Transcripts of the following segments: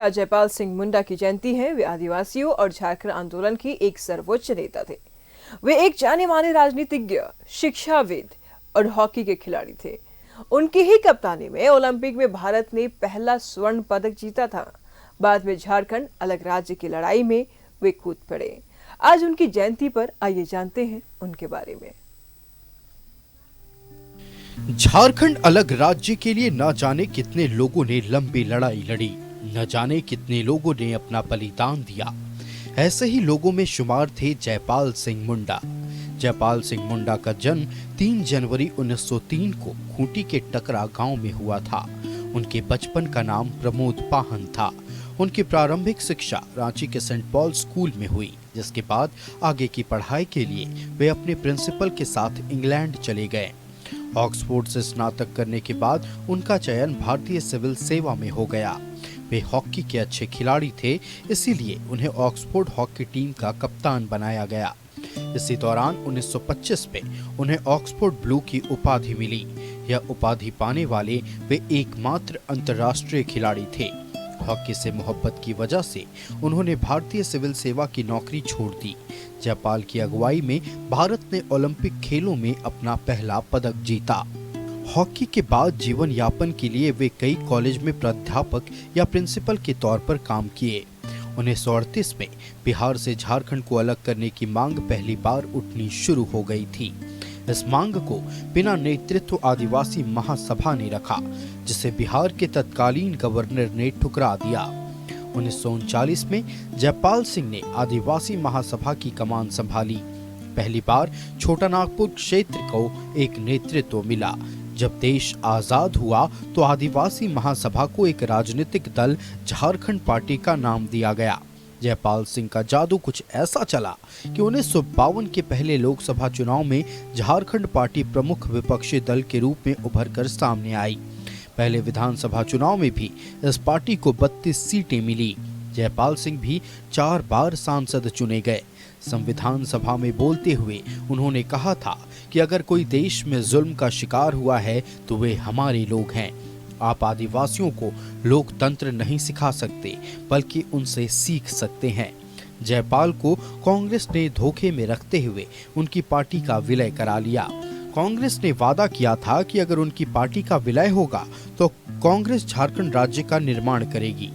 जयपाल सिंह मुंडा की जयंती है। वे आदिवासियों और झारखंड आंदोलन की एक सर्वोच्च नेता थे। वे एक जाने माने राजनीतिज्ञ, शिक्षाविद और हॉकी के खिलाड़ी थे। उनकी ही कप्तानी में ओलंपिक में भारत ने पहला स्वर्ण पदक जीता था। बाद में झारखंड अलग राज्य की लड़ाई में वे कूद पड़े। आज उनकी जयंती पर आइए जानते हैं उनके बारे में। झारखंड अलग राज्य के लिए न जाने कितने लोगों ने लंबी लड़ाई लड़ी, न जाने कितने लोगों ने अपना बलिदान दिया। ऐसे ही लोगों में शुमार थे जयपाल सिंह मुंडा। जयपाल सिंह मुंडा का जन्म 3 जनवरी 1903 को खूंटी के टकरा गांव में हुआ था। उनके बचपन का नाम प्रमोद पाहन था। उनकी प्रारंभिक शिक्षा रांची के सेंट पॉल स्कूल में हुई, जिसके बाद आगे की पढ़ाई के लिए वे अपने प्रिंसिपल के साथ इंग्लैंड चले गए। ऑक्सफोर्ड से स्नातक करने के बाद उनका चयन भारतीय सिविल सेवा में हो गया। वे हॉकी के अच्छे खिलाड़ी थे, इसीलिए उन्हें ऑक्सफोर्ड हॉकी टीम का कप्तान बनाया गया। इसी दौरान 1925 में उन्हें ऑक्सफोर्ड ब्लू की उपाधि मिली। यह उपाधि पाने वाले वे एकमात्र अंतर्राष्ट्रीय खिलाड़ी थे। हॉकी से मोहब्बत की वजह से उन्होंने भारतीय सिविल सेवा की नौकरी छोड़ दी। जयपाल की अगुवाई में भारत ने ओलंपिक खेलों में अपना पहला पदक जीता। हॉकी के बाद जीवन यापन के लिए वे कई कॉलेज में प्राध्यापक या प्रिंसिपल के तौर पर काम किए। 1938 में बिहार से झारखंड को अलग करने की मांग पहली बार उठनी शुरू हो गई थी। इस मांग को बिना नेतृत्व आदिवासी महासभा ने रखा, जिसे बिहार के तत्कालीन गवर्नर ने ठुकरा दिया। 1939 में जयपाल सिंह ने आदिवासी महासभा की कमान संभाली। पहली बार छोटा नागपुर क्षेत्र को एक नेतृत्व मिला। जब देश आजाद हुआ तो आदिवासी महासभा को एक राजनीतिक दल झारखंड पार्टी का नाम दिया गया। जयपाल सिंह का जादू कुछ ऐसा चला कि 1952 के पहले लोकसभा चुनाव में झारखंड पार्टी प्रमुख विपक्षी दल के रूप में उभरकर सामने आई। पहले विधानसभा चुनाव में भी इस पार्टी को 32 सीटें मिली। जयपाल सिंह भी 4 बार सांसद चुने गए। संविधान सभा में बोलते हुए उन्होंने कहा था कि अगर कोई देश में जुल्म का शिकार हुआ है तो वे हमारे लोग हैं। आप आदिवासियों को लोकतंत्र नहीं सिखा सकते, बल्कि उनसे सीख सकते हैं। जयपाल को कांग्रेस ने धोखे में रखते हुए उनकी पार्टी का विलय करा लिया। कांग्रेस ने वादा किया था कि अगर उनकी पार्टी का विलय होगा तो कांग्रेस झारखंड राज्य का निर्माण करेगी।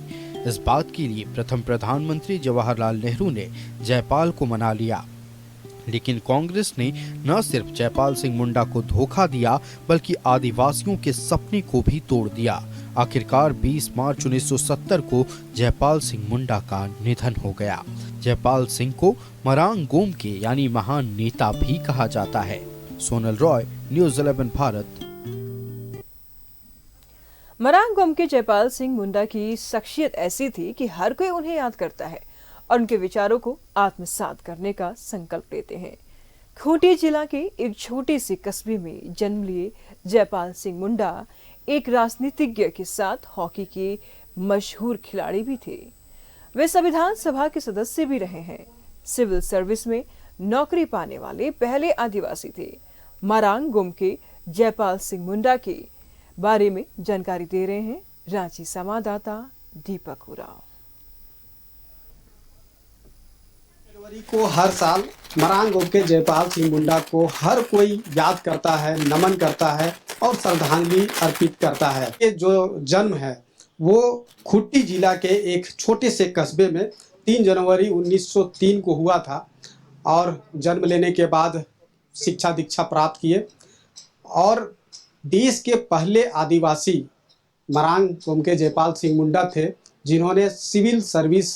इस बात के लिए प्रथम प्रधानमंत्री जवाहरलाल नेहरू ने जयपाल को मना लिया, लेकिन कांग्रेस ने न सिर्फ जयपाल सिंह मुंडा को धोखा दिया, बल्कि आदिवासियों के सपने को भी तोड़ दिया। आखिरकार 20 मार्च 1970 को जयपाल सिंह मुंडा का निधन हो गया। जयपाल सिंह को मरांग गोम के यानी महान नेता भी कहा जाता है। सोनल रॉय, न्यूज़ 11 भारत। मरांग गोम के जयपाल सिंह मुंडा की शख्सियत ऐसी थी कि हर कोई उन्हें याद करता है और उनके विचारों को आत्मसात करने का संकल्प लेते हैं। खूंटी जिला के एक छोटे से कस्बे में जन्म लिए जयपाल सिंह मुंडा एक राजनीतिज्ञ के साथ हॉकी के मशहूर खिलाड़ी भी थे। वे संविधान सभा के सदस्य भी रहे हैं। सिविल सर्विस में नौकरी पाने वाले पहले आदिवासी थे। मरांग गोम के जयपाल सिंह मुंडा के बारे में जानकारी दे रहे हैं रांची संवाददाता दीपक उराव। जनवरी को हर साल मरांग गोम के जयपाल सिंह मुंडा को हर कोई याद करता है, नमन करता है और श्रद्धांजलि अर्पित करता है। ये जो जन्म है वो खूंटी जिला के एक छोटे से कस्बे में 3 जनवरी 1903 को हुआ था और जन्म लेने के बाद शिक्षा दीक्षा प्राप्त किए और देश के पहले आदिवासी मरांग गोम के जयपाल सिंह मुंडा थे, जिन्होंने सिविल सर्विस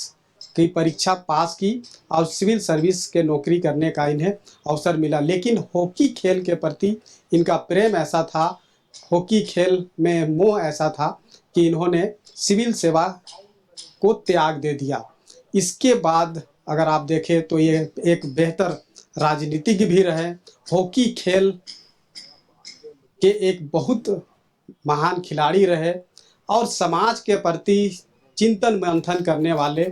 की परीक्षा पास की और सिविल सर्विस के नौकरी करने का इन्हें अवसर मिला। लेकिन हॉकी खेल के प्रति इनका प्रेम ऐसा था, हॉकी खेल में मोह ऐसा था कि इन्होंने सिविल सेवा को त्याग दे दिया। इसके बाद अगर आप देखें तो ये एक बेहतर राजनीतिज्ञ भी रहे, हॉकी खेल के एक बहुत महान खिलाड़ी रहे और समाज के प्रति चिंतन मंथन करने वाले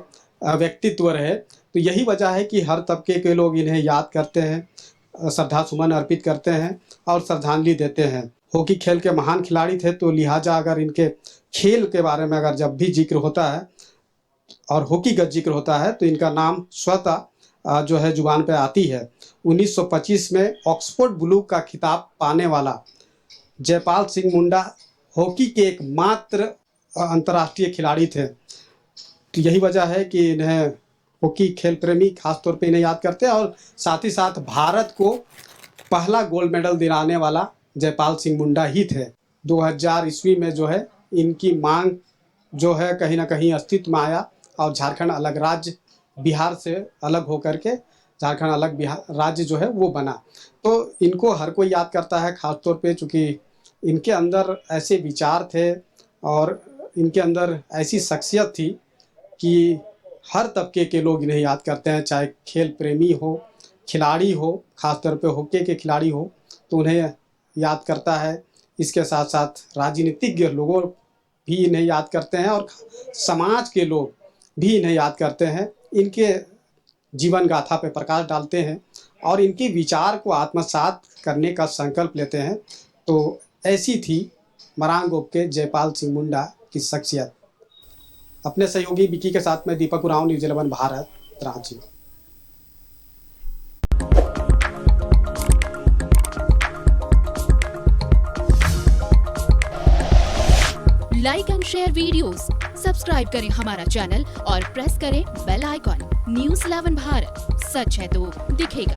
व्यक्तित्व रहे। तो यही वजह है कि हर तबके के लोग इन्हें याद करते हैं, श्रद्धा सुमन अर्पित करते हैं और श्रद्धांजलि देते हैं। हॉकी खेल के महान खिलाड़ी थे, तो लिहाजा अगर इनके खेल के बारे में अगर जब भी जिक्र होता है और हॉकी का जिक्र होता है तो इनका नाम स्वतः जो है जुबान पे आती है। 1925 में ऑक्सफोर्ड ब्लू का खिताब पाने वाला जयपाल सिंह मुंडा हॉकी के एकमात्र अंतर्राष्ट्रीय खिलाड़ी थे। तो यही वजह है कि इन्हें हॉकी खेल प्रेमी खासतौर पे इन्हें याद करते हैं, और साथ ही साथ भारत को पहला गोल्ड मेडल दिलाने वाला जयपाल सिंह मुंडा ही थे। 2000 ईस्वी में जो है इनकी मांग जो है कहीं ना कहीं अस्तित्व में आया और झारखंड अलग राज्य बिहार से अलग होकर के झारखंड अलग बिहार राज्य जो है वो बना। तो इनको हर कोई याद करता है, खासतौर पे चूँकि इनके अंदर ऐसे विचार थे और इनके अंदर ऐसी शख्सियत थी कि हर तबके के लोग इन्हें याद करते हैं, चाहे खेल प्रेमी हो, खिलाड़ी हो, खासतौर पे हॉकी के खिलाड़ी हो तो उन्हें याद करता है। इसके साथ साथ राजनीतिज्ञ लोगों भी इन्हें याद करते हैं और समाज के लोग भी इन्हें याद करते हैं। इनके जीवन गाथा पे प्रकाश डालते हैं और इनके विचार को आत्मसात करने का संकल्प लेते हैं। तो ऐसी थी मरांग गोप के जयपाल सिंह मुंडा की शख्सियत। अपने सहयोगी विकी के साथ में Deepak Oraon, News 11 Bharat, Ranchi. Like and share videos, subscribe करें हमारा चैनल और प्रेस करें बेल आइकॉन। न्यूज़ 11 भारत, सच है तो दिखेगा।